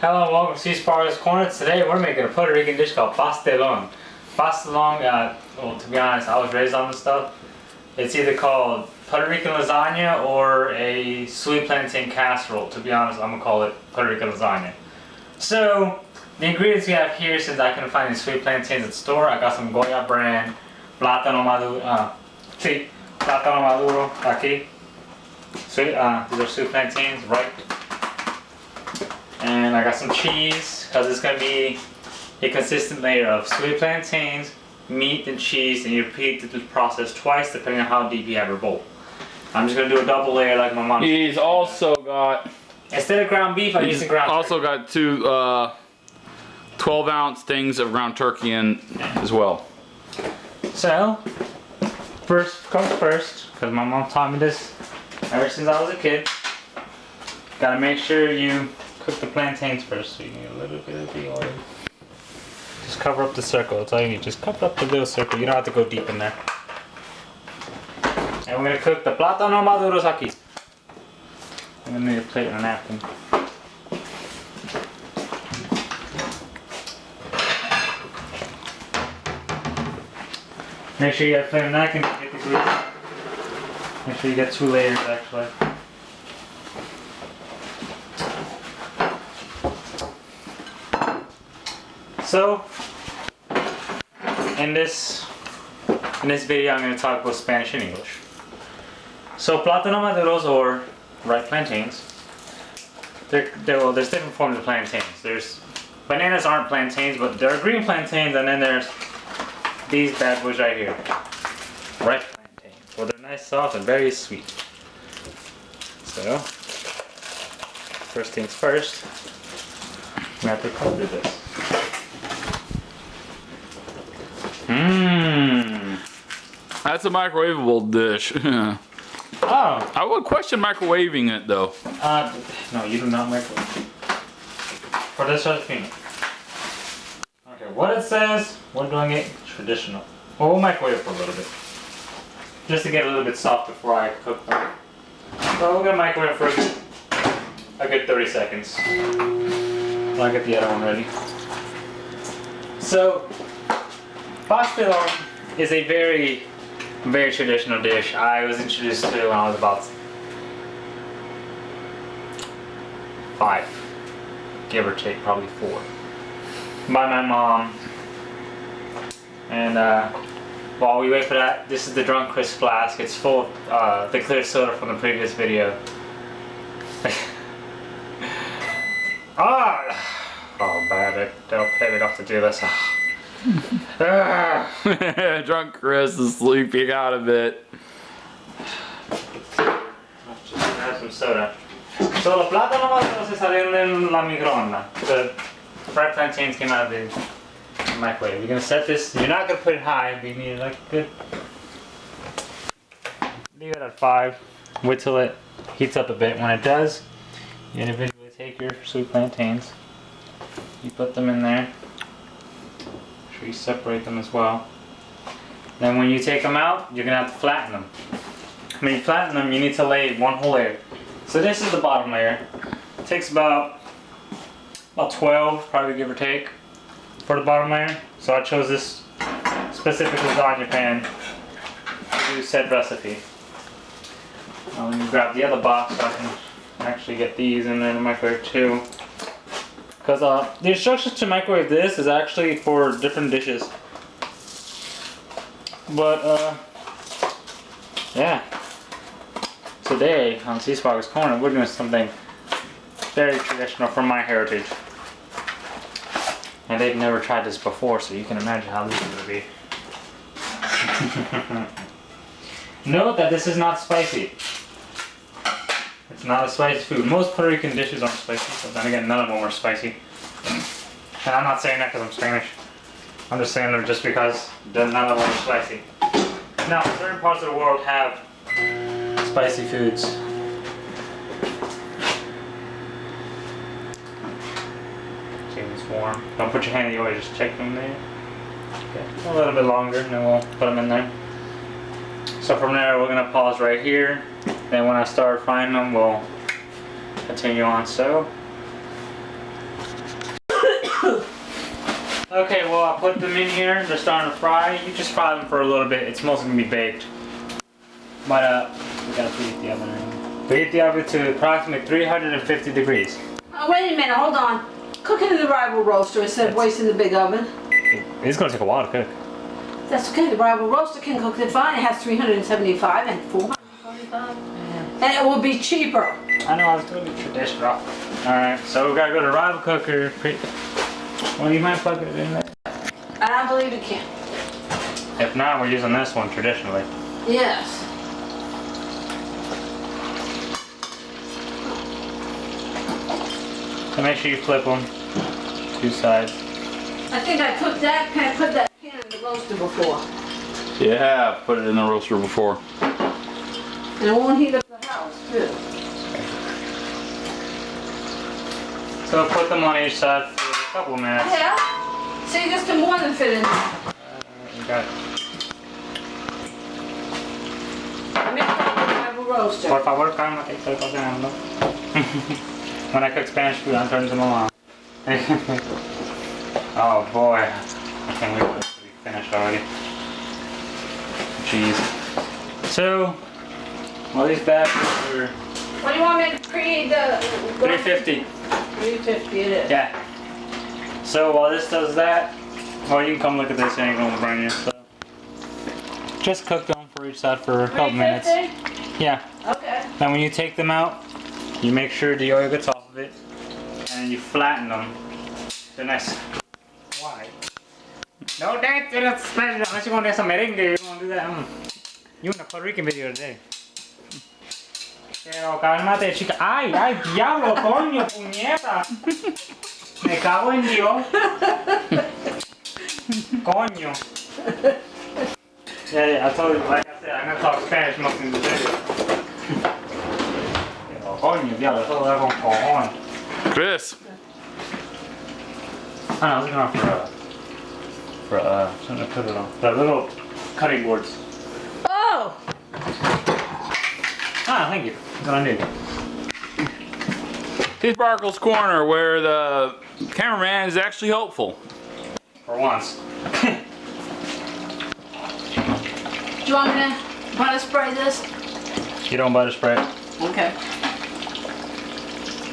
Hello and welcome to seasparkles Corner. Today we're making a Puerto Rican dish called pastelon. Pastelon, well, to be honest, I was raised on this stuff. It's either called Puerto Rican lasagna or a sweet plantain casserole. To be honest, I'm gonna call it Puerto Rican lasagna. So, the ingredients we have here, since I couldn't find these sweet plantains at the store, I got some Goya brand plátano maduro. Plátano maduro aquí. Sweet, these are sweet plantains, ripe. And I got some cheese, because it's going to be a consistent layer of sweet plantains, meat, and cheese, and you repeat the process twice depending on how deep you have your bowl. I'm just going to do a double layer like my mom. He's also got... Instead of ground beef, I'm using ground also turkey. got two 12-ounce things of ground turkey in as well. So, first comes first, because my mom taught me this ever since I was a kid. Gotta make sure you cook the plantains first, so you need a little bit of the oil. Just cover up the circle, that's all you need. Just cover up the little circle, you don't have to go deep in there. And we're gonna cook the plátano maduros aquí. I'm gonna need a plate and a napkin. Make sure you have a plate and a napkin to get the grease. Make sure you get 2 layers actually. So, in this video, I'm going to talk about Spanish and English. So, plátano maduros, or ripe plantains. There's different forms of plantains. There's bananas aren't plantains, but there are green plantains, and then there's these bad boys right here, ripe plantains. Well, they're nice, soft, and very sweet. So, first things first, we have to cover this. That's a microwavable dish. Oh. I would question microwaving it though. No, you do not microwave. For this recipe. Okay, what it says, we're doing it traditional. Well, we'll microwave it for a little bit. Just to get a little bit soft before I cook them. So we're gonna microwave for a good 30 seconds. While I get the other one ready. So, pastelon is a very traditional dish. I was introduced to it when I was about 5, give or take, probably 4, by my mom. And while we wait for that, this is the Drunk Chris flask. It's full of the clear soda from the previous video. Oh, bad. They'll pay me off to do this. Drunk Chris is sleeping out a bit. Just have some soda. So the plátano maduros se salieron en la microonda. The fried plantains came out of the microwave. You're gonna set this. You're not gonna put it high, but you need like good. Leave it at 5. Wait till it heats up a bit. When it does, you individually take your sweet plantains. You put them in there. Make sure you separate them as well. Then when you take them out, you're gonna have to flatten them. When you flatten them, you need to lay one whole layer. So this is the bottom layer. It takes about 12, probably give or take, for the bottom layer. So I chose this specific lasagna pan to do said recipe. Let me grab the other box so I can actually get these in there in the microwave too. Because the instructions to microwave this is actually for different dishes. But yeah. Today on seasparkles Corner, we're doing something very traditional from my heritage. And they've never tried this before, so you can imagine how this is going to be. Note that this is not spicy. It's not a spicy food. Most Puerto Rican dishes aren't spicy, but then again, none of them are spicy. And I'm not saying that because I'm Spanish. I'm just saying them just because none of them are spicy. Now, certain parts of the world have spicy foods. See it's warm. Don't put your hand in the oil, just check them there. Okay. A little bit longer, and then we'll put them in there. So from there, we're gonna pause right here. Then when I start frying them, we'll continue on. So Okay, well I put them in here. They're starting to fry. You just fry them for a little bit. It's mostly gonna be baked. But we gotta preheat the oven. Preheat the oven to approximately 350 degrees. Oh, wait a minute, hold on. Cook it in the rival roaster instead of wasting the big oven. It's gonna take a while to cook. That's okay, the rival roaster can cook it fine. It has 375 and 445. And it will be cheaper. I know, I was doing it traditional. Alright, so we gotta go to rival cooker. Well, you might plug it in there. And I believe it can. If not, we're using this one traditionally. Yes. So make sure you flip them. Two sides. I think I put that pan in the roaster before. Yeah, put it in the roaster before. And it won't heat up the house, too. So put them on each side for a couple of minutes. Yeah. See, this can more than fit in there. You got it. Make it like a rival roaster. Por favor, calma, que estoy cocinando. When I cook Spanish food, I turn to my mom. Oh boy. I can't wait for this to be finished already. Jeez. So, well, these bags are What do you want me to preheat the... 350. 350 it is. Yeah. So while this does that, well, you can come look at this. It ain't gonna burn you. So just cook them for each side for a couple minutes. 350? Yeah. Okay. Then when you take them out, you make sure the oil gets off of it, and you flatten them. The next. Why? No, that's special. Unless you want to do some merengue, you want to do that. You in a Puerto Rican video today. Pero cálmate, chica. Ay, diablo, coño, puñeta. Me cago en Dios. Coño. Yeah, I told you, like I said, I'm gonna talk Spanish most of the video. Coño, diablo, todo era con cojón. Chris, I was looking for something to put it on. The little cutting boards. Oh! Ah, thank you. That's what I need. Seasparkles Corner, where the cameraman is actually helpful. For once. Do you want me to butter spray this? You don't butter spray it. Okay.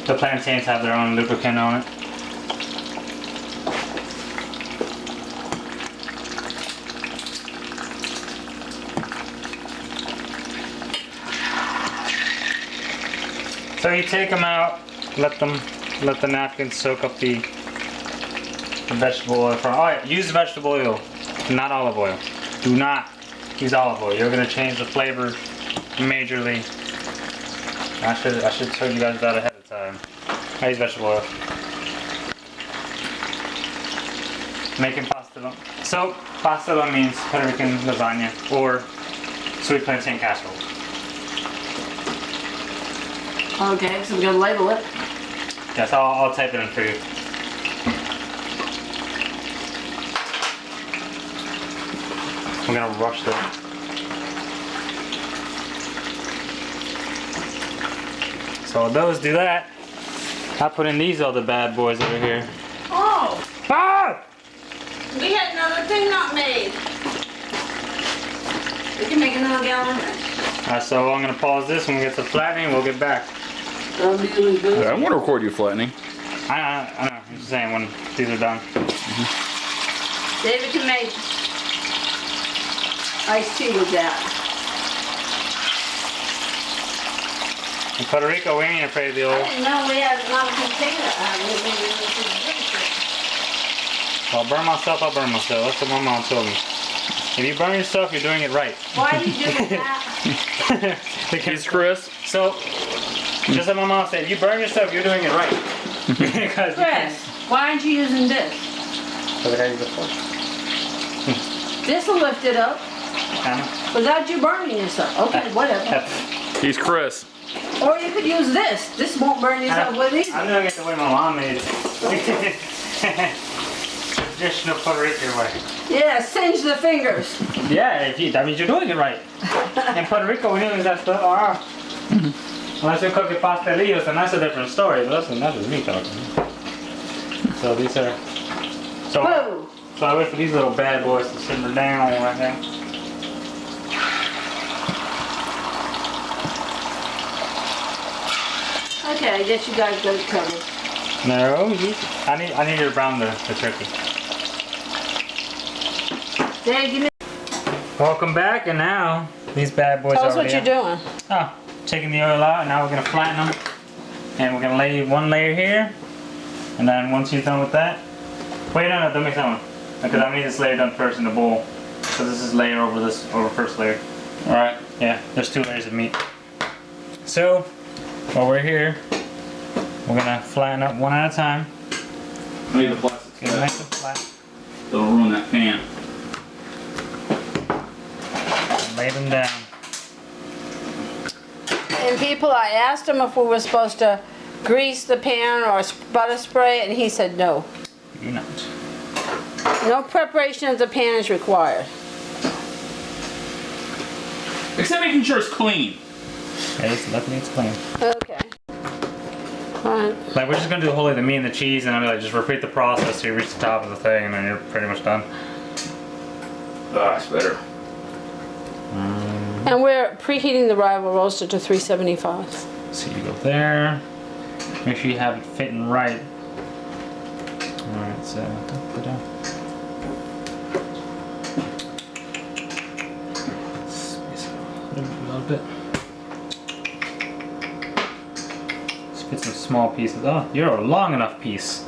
The plantains have their own lubricant on it. So you take them out, let the napkins soak up the vegetable oil. Oh yeah, use vegetable oil, not olive oil. Do not use olive oil. You're gonna change the flavor majorly. I should tell you guys that ahead of time. I use vegetable oil. Making pasta. So pasta means Puerto Rican lasagna or sweet plantain casserole. Okay, so we're gonna label it. Yes, I'll type it in for you. We're gonna rush this. So while those do that, I put in these other bad boys over here. Oh! Ah! We had another thing not made. We can make another gallon. Alright, so I'm gonna pause this. When we get to flattening, we'll get back. That'll be really good. I want to record you flattening. I know. I'm just saying when these are done. David can make iced tea with that. In Puerto Rico, we ain't afraid of the I oil. didn't know we had another container. Maybe we could drink it. If I burn myself, I burn myself. That's what my mom told me. If you burn yourself, you're doing it right. Why are you doing that? He's Chris. So, just like my mom said, if you burn yourself, you're doing it right. Because Chris, why aren't you using this? Because I use the fork. This will lift it up without you burning yourself. Okay, whatever. He's Chris. Or you could use this. This won't burn yourself with either. I'm doing it the way my mom made it. Traditional Puerto Rican way. Yeah, singe the fingers. Yeah, that means you're doing it right. In Puerto Rico, we use that stuff. Unless you're cooking pastelillos, then that's a different story. But that's just me talking. So these are. So Whoa! So I wait for these little bad boys to simmer down right now. Okay, I guess you guys got it covered. No, I need you to brown the turkey. Dad, give me. Welcome back, and now these bad boys Tell us are what you're doing. Oh, taking the oil out, and now we're gonna flatten them, and we're gonna lay one layer here, and then once you're done with that, wait, no, don't make that one, because I need this layer done first in the bowl, because this is layer over first layer. All right. Yeah, there's 2 layers of meat. So, while we're here, we're gonna flatten up one at a time. Leave the plastic. Get it nice and flat. Don't ruin that pan. And lay them down. And people, I asked him if we were supposed to grease the pan or butter spray, and he said no. You not. No preparation of the pan is required. Except making sure it's clean. Yeah, it's luckily it's clean. Okay. Alright. Like, we're just gonna do the whole of the meat and the cheese, and I'll be like, just repeat the process till you reach the top of the thing, and then you're pretty much done. Ah, it's better. And we're preheating the rival roaster to 375. So you go there. Make sure you have it fitting right. Alright, so space it a little bit. Let's fit some small pieces. Oh, you're a long enough piece.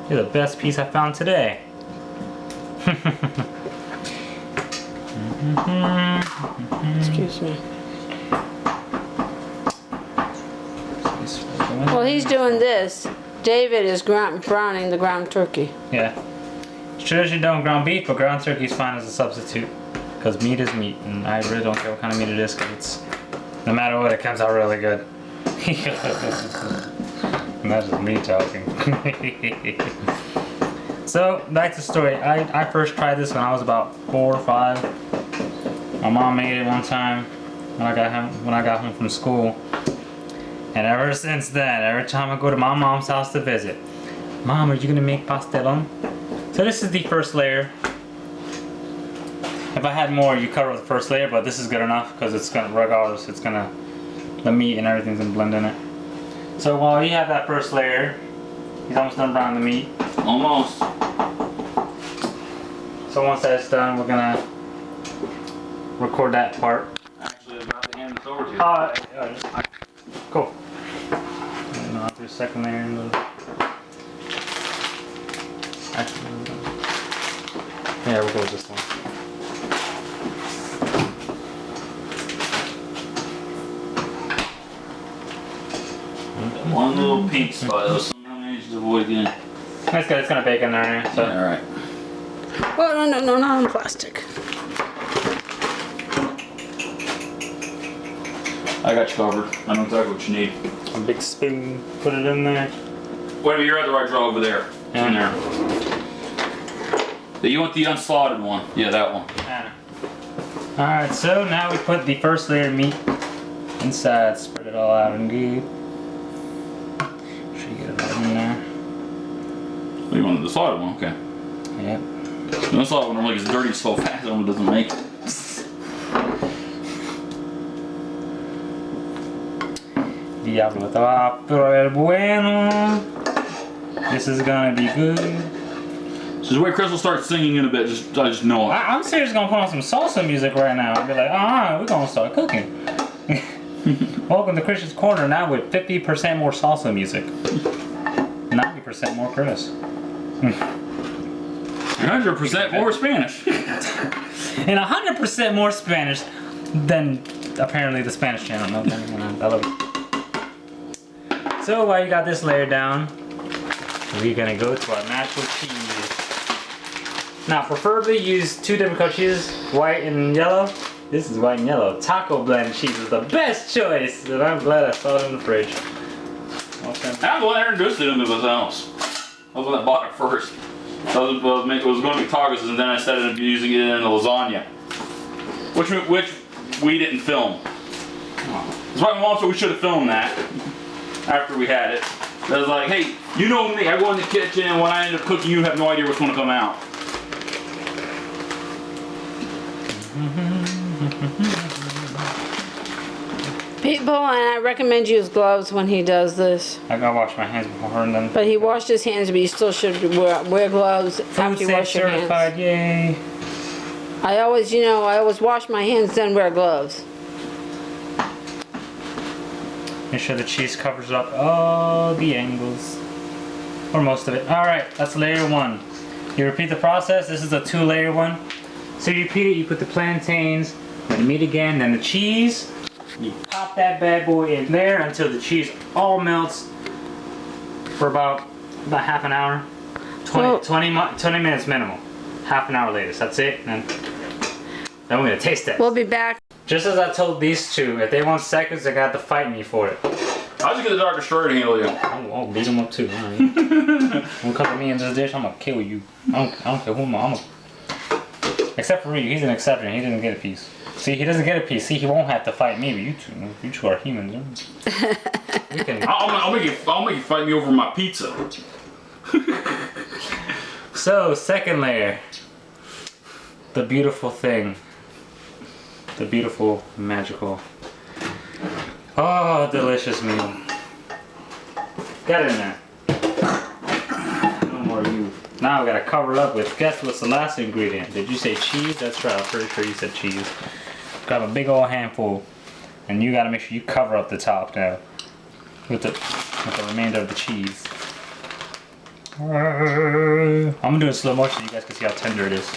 You're the best piece I found today. Excuse me. Well, he's doing this. David is browning the ground turkey. Yeah. It's traditionally done with ground beef, but ground turkey is fine as a substitute. Because meat is meat, and I really don't care what kind of meat it is, because it's, no matter what, it comes out really good. And that's just me talking. So, back to the story. I first tried this when I was about 4 or 5. My mom made it one time when I got home from school. And ever since then, every time I go to my mom's house to visit, Mom, are you gonna make pastelón? So this is the first layer. If I had more, you cover with the first layer, but this is good enough because it's gonna, regardless, it's gonna, the meat and everything's gonna blend in it. So while you have that first layer, he's almost done browning the meat. Almost. So once that's done, we're gonna record that part. Actually, I'm about to hand this over to you. Cool. And I'll do a second layer and actually, yeah, we'll go with this one. One little pink spot though, somehow managed to avoid again. That's good, it's gonna bake in there anyway, so. Yeah, alright. Well, no, not on plastic. I got you covered. I know exactly what you need. A big spoon, put it in there. Wait a minute, you're at the right drawer over there. Yeah. In there. You want the unslotted one? Yeah, that one. Alright, so now we put the first layer of meat inside, spread it all out and good. Make sure you get it all in there. Oh, you wanted the slotted one? Okay. Yep. The unslotted one normally gets dirty so fast, it doesn't make it. Diablo, te va a probar bueno. This is gonna be good. So the way Chris will start singing in a bit, I just know it. I'm seriously gonna put on some salsa music right now and be like, we're gonna start cooking. Welcome to Chris's Corner now with 50% more salsa music. 90% more Chris. 100% more Spanish. And 100% more Spanish than apparently the Spanish channel. No, I love it. So while you got this layer down, we're gonna go to our natural cheese. Now, preferably use 2 different color cheeses, white and yellow. This is white and yellow. Taco blend cheese is the best choice, and I'm glad I saw it in the fridge. I'm the one that introduced it into this house. I was the one that bought it first. It was going to be tacos, and then I started using it in the lasagna, which we didn't film. That's why my mom said we should have filmed that after we had it. I was like, hey, you know me, I go in the kitchen, and when I end up cooking, you have no idea what's going to come out. People, and I recommend use gloves when he does this. I gotta wash my hands before and then. But he washed his hands, but you still should wear gloves after you wash your hands. Certified, yay. I always wash my hands, then wear gloves. Make sure the cheese covers up all the angles. Or most of it. Alright, that's layer 1. You repeat the process. This is a 2-layer one. So you repeat it, you put the plantains, then the meat again, then the cheese. You pop that bad boy in there until the cheese all melts for about half an hour. 20 minutes minimum. Half an hour later. So that's it. And then we're going to taste it. We'll be back. Just as I told these two, if they want seconds, they're going to have to fight me for it. I'll just get the Dr. Destroyer to handle you. I'll beat them up too. When it comes to me in this dish, I'm going to kill you. I don't care who I'm going to... Except for Ryu, he's an exception. He didn't get a piece. See, he doesn't get a piece. See, he won't have to fight me, but you two are humans. We can... I'll make you fight me over my pizza. So, second layer. The beautiful thing. The beautiful, magical. Oh, delicious meal. Get in there. No more you. Now we gotta cover it up with, guess what's the last ingredient? Did you say cheese? That's right, I'm pretty sure you said cheese. Grab a big old handful, and you gotta make sure you cover up the top now with the remainder of the cheese. I'm gonna do it in slow motion so you guys can see how tender it is.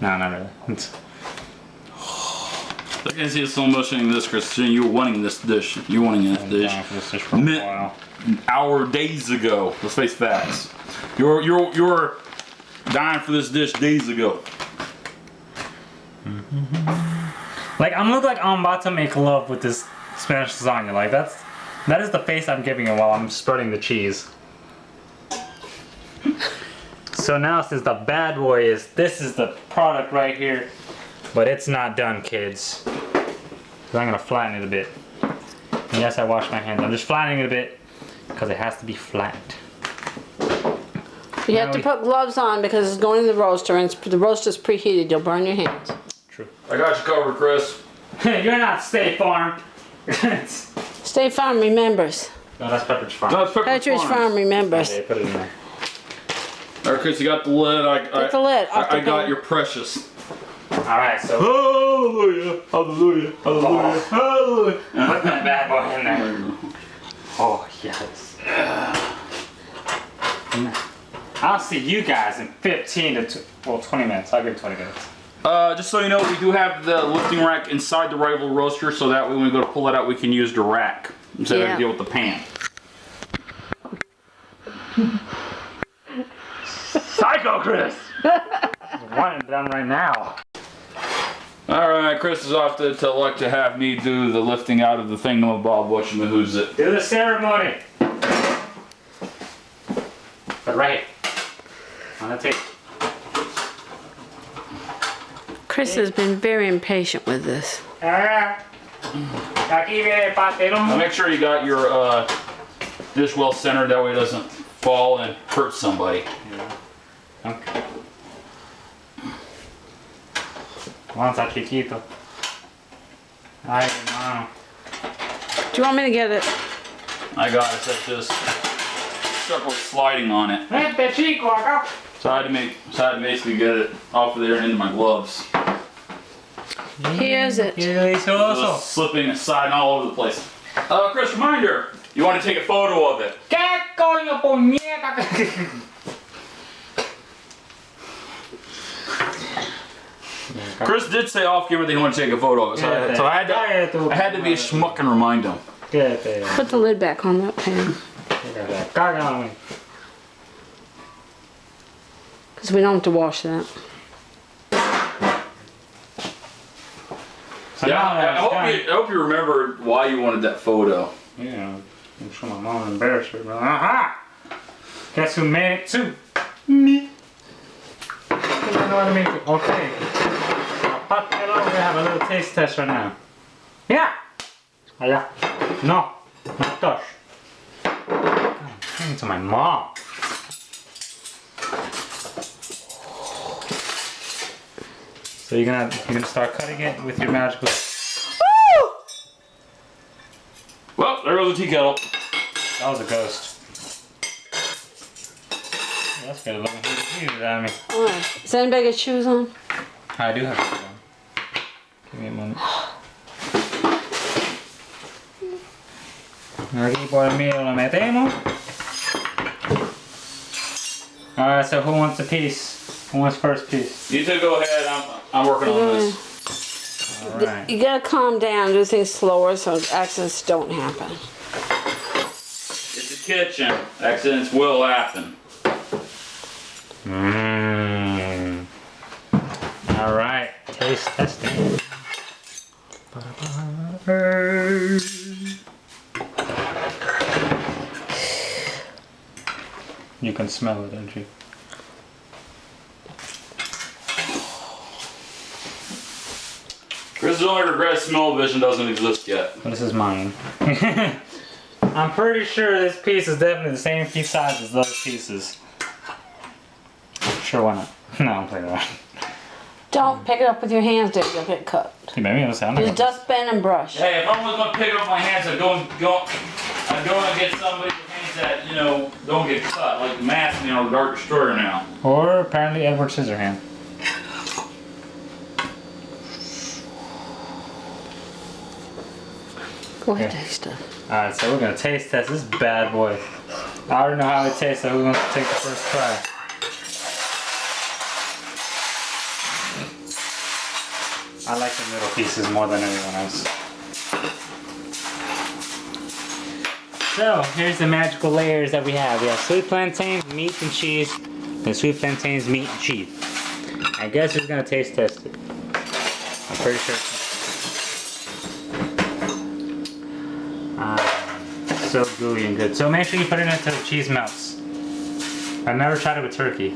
No, not really. I can see slow motioning this, Christian. You were wanting this dish. You wanting this dish. Down for this dish for a while. Hour days ago. Let's face facts. You're dying for this dish days ago. Like I'm look like I'm about to make love with this Spanish lasagna. Like that is the face I'm giving it while I'm spreading the cheese. So now since the bad boy this is the product right here, but it's not done, kids. So I'm gonna flatten it a bit. And yes, I washed my hands. I'm just flattening it a bit because it has to be flattened. You have to put gloves on because it's going in the roaster, and the roaster's preheated. You'll burn your hands. True. I got you covered, Chris. You're not State Farm. State Farm remembers. No, that's Pepperidge Farm. No, it's Pepperidge Farm remembers. Okay, put it in there. Alright, Chris, you got the lid. Put the lid. I got your precious. Alright, so Hallelujah, hallelujah, hallelujah, hallelujah. put that bad boy in there. Oh, yes. I'll see you guys in 15 to 20 minutes. I'll give it 20 minutes. Just so you know, we do have the lifting rack inside the rival roaster, so that way when we go to pull it out, we can use the rack instead of deal with the pan. Psycho Chris! Want it done right now. Alright, Chris is off to like to have me do the lifting out of the thing. No, Bob, who's it? Do the ceremony. But right on the table. Chris has been very impatient with this. Alright. Aquí viene el Now pastelón. make sure you got your dish well centered, that way it doesn't fall and hurt somebody. Okay. Avanza chiquito. Ay, hermano. Do you want me to get it? I got it, set this. Start sliding on it. Vente chico acá. So I had to basically get it off of there and into my gloves. Here's it. Qué delicioso. Just slipping and sliding all over the place. Chris, reminder, you want to take a photo of it. ¿Qué coño puñeta? Chris did say off camera that he wanted to take a photo of it, so I had to be a schmuck and remind him. Put the lid back on that pan. Because we don't have to wash that. I hope you remembered why you wanted that photo. Yeah, I'm sure my mom embarrassed her. Aha! Guess who made it too? Me. Okay. We have a little taste test right now. Yeah. Allá. No. No touch. I'm to my mom. So you're gonna start cutting it with your magical. Well, there goes the tea kettle. That was a ghost. That's good looking. Who did that me? Alright. Does anybody get shoes on? I do have shoes on. Give me a moment. Aquí por el medio lo metemos. Alright, so who wants a piece? Who wants first piece? You two go ahead. I'm working on this. Alright. You gotta calm down, do things slower so accidents don't happen. It's a kitchen. Accidents will happen. Mmm. Alright, taste testing. You can smell it, don't you? Chris's only regret smell-o-vision doesn't exist yet. This is mine. I'm pretty sure this piece is definitely the same piece size as those pieces. Sure, why not? No, I'm playing around. Don't pick it up with your hands, dude. You'll get cut. You made me understand. Use dustpan and brush. Hey, if I was gonna pick it up with my hands, I'd go and get somebody with hands that, you know, don't get cut, like Mask, you know, Dark Destroyer now. Or apparently Edward Scissorhand. Go ahead, Yeah. taste it. Alright, so we're gonna taste test this bad boy. I already know how it tastes, so who wants to take the first try? I like the middle pieces more than anyone else. So, here's the magical layers that we have. We have sweet plantains, meat and cheese, then sweet plantains, meat and cheese. I guess who's gonna taste test it? I'm pretty sure. So gooey and good. So make sure you put it in until the cheese melts. I've never tried it with turkey.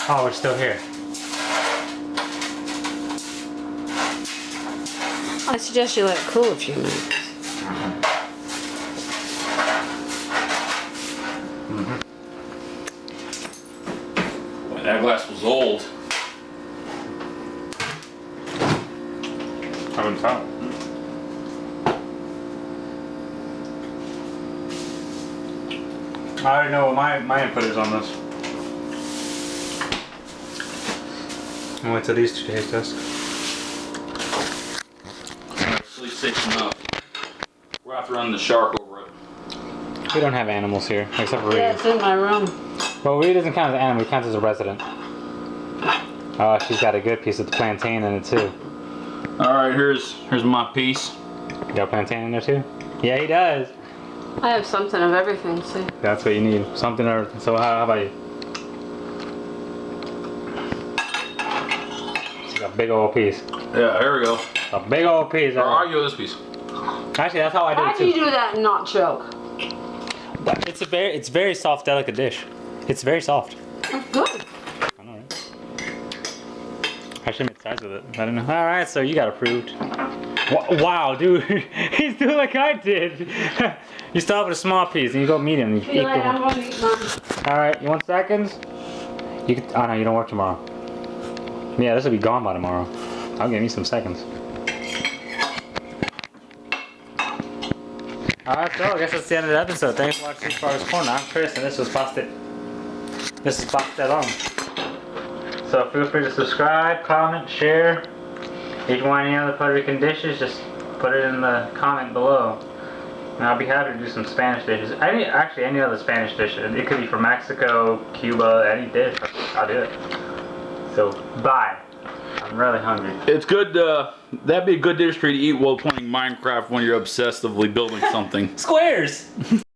Oh, we're still here. I suggest you let it cool a few minutes. Boy, that glass was old. I wouldn't tell. I already know what my input is on this. I went to these two taste tests. Actually, safe enough. We'll have to run the shark over it. We don't have animals here, except for Reed. Yeah, it's in my room. Well, Reed doesn't count as an animal, he counts as a resident. Oh, she's got a good piece of the plantain in it too. Alright, here's my piece. You got plantain in there too? Yeah, he does. I have something of everything, see? That's what you need. Something or everything. So how about you? It's a big old piece. Yeah, here we go. A big old piece. Or argue with this piece. Actually, that's how I do How it do you too. do that and not choke? It's very soft, delicate dish. It's very soft. That's good. I know, right? I should make size with it. I don't know. All right, so you got approved. Wow, dude, he's doing like I did. You start with a small piece and you go medium. And you Feel like I'm equal. gonna eat mine. All right, you want seconds? You can. Oh no, you don't work tomorrow. Yeah, this will be gone by tomorrow. I'll give you some seconds. Alright, so I guess that's the end of the episode. Thanks for watching Seasparkles Corner. I'm Chris and this was Pastelon. So feel free to subscribe, comment, share. If you want any other Puerto Rican dishes, just put it in the comment below. And I'll be happy to do some Spanish dishes. Actually, any other Spanish dish. It could be from Mexico, Cuba, any dish. I'll do it. So, bye. I'm really hungry. It's good, that'd be a good dish for you to eat while playing Minecraft when you're obsessively building something. Squares!